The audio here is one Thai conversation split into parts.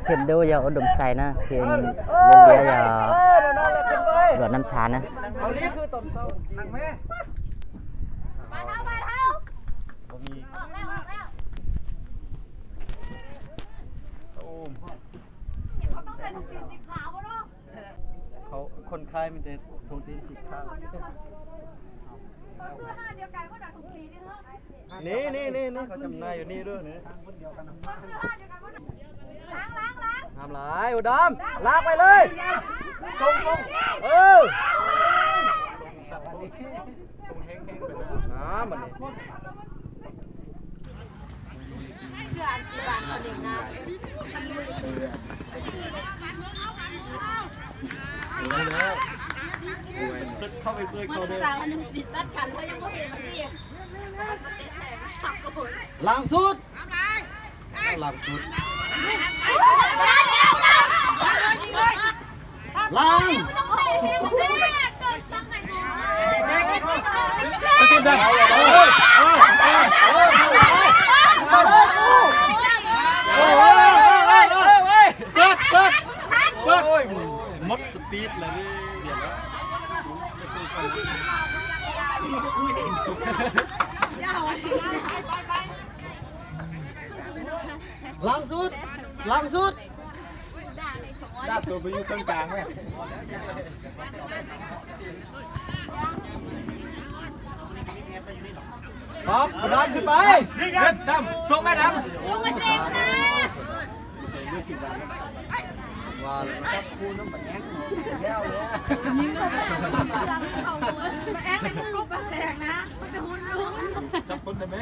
เข็มดูอย่าอุดมใส่นะเข็มเลี้ยอย่าหลอดน้ำทานนะเอานี้คือต้นเศร้านั่งแม่มาเท้าออกแล้วโอ้มเขาต้องใส่ถุงตีนสีขาวเนาะเขาคนคายมันจะทงตีนสีขาวเขาเสื้อผ้าเดียวกันก็ดัดถุงตีนนี่เถอะนี่เขาจำนายอยู่นี่ด้วยนี่เขาเสื้อผ้าเดียวกันก็ดัดล้างทำไรอุดมลากไปเลยชงเออชงแห้งไปเลยน้ำมันนี่เสื้ออันจีบานเขาเด็กงามเข้าไปซื้อเขาเลย สาวอันหนึ่งสิตัดกันเขายังไม่เห็นมันดิขับกระโดดล้างสุดล้างสุดล้างกินได้มดสปีดเลยเดี๋ยวล้างสุดดาบตัวไปอยู่ตรงกลางไหมครับดำขึ้นไปดำส่งแม่ดำส่งมาเด็กนะว่าจับคูน้ำแข็งแล้วเลยยิงเขาแอ๊กเป็นกุ๊บปลาแสงนะมันเป็นหุ่นลุงจับคนได้ไหม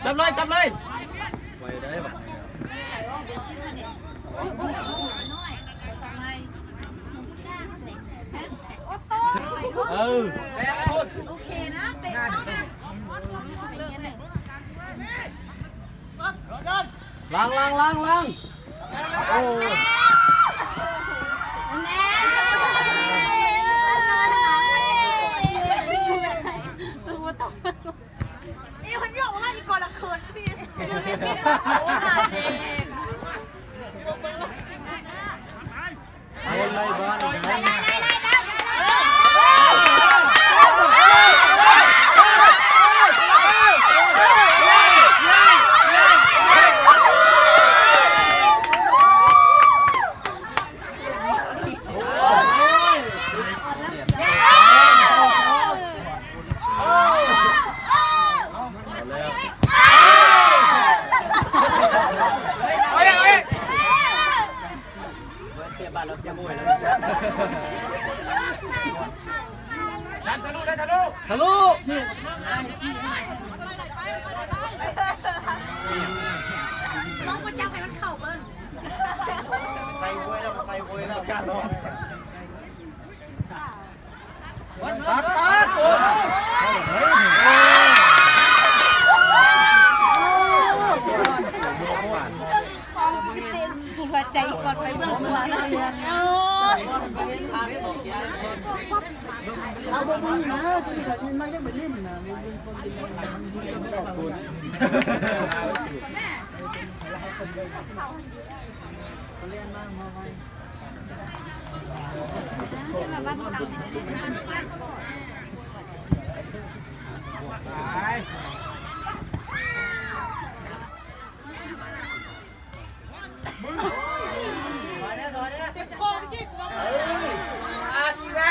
จับเลยไว้ได้ปะโอเคนะเตะเข้านะล้างโอ้สู้ต่อนี่มันเยอะมากอีกคนละคืนพี่คนไล่บ้านทะลุลองมาจับให้มันเข่าเบิ้งใส่บวยแล้วการลองตัดหัวใจกดไปเบื้องหัวเลยเอาบ่มึงนะจริงๆมันยังไม่เล่นนะมีคนกินมันขอบคุณเล่นมากมาไว้เจ็บคอพี่จิ๊กว่าอีแม่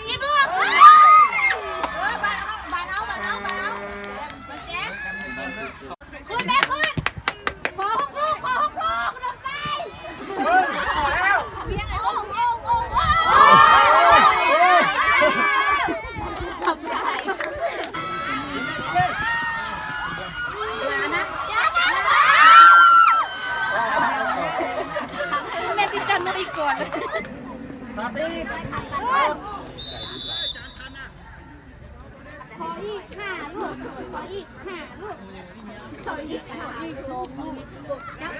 กินลูกบานเอาขึ้นแม่ขึ้นขอห้องลูกน้ำใจขอแล้วเพียงไอ้โอ่งสับใหญ่แม่ติดจันทร์อีกก่อนตาตีขออีก5 ลูกขออีก5 ลูกขออีก2 ลูกจับเ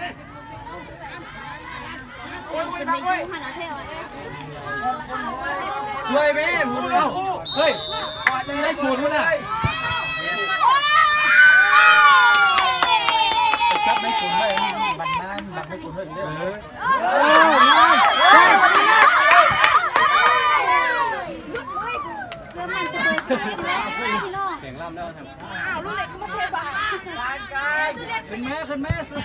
ป็นในยูฮานาเทลช่วยแม่มึงเอาเฮ้ยได้ขูดมั้ยน่ะจับไม่ขูดเลย เสียงล่ำแล้วครับ อ้าวลูกเล็กมาเทบา ขึ้นแม่ขึ้นแม่สิ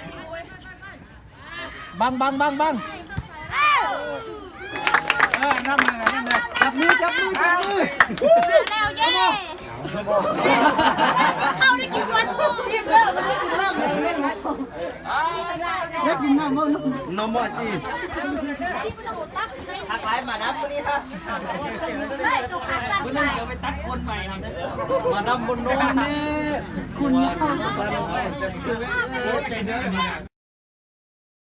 บังนั่งเลยนั่งเลยจับมือ แล้วเย่เข้าได้กี่วันรีบเลิก เล็กกินน้ำมั้ง นมจี ทักไลน์มานับตัวนี้ฮะ ตัวขาสั้นไป มาดำบนโน้นนี่คุณเข้า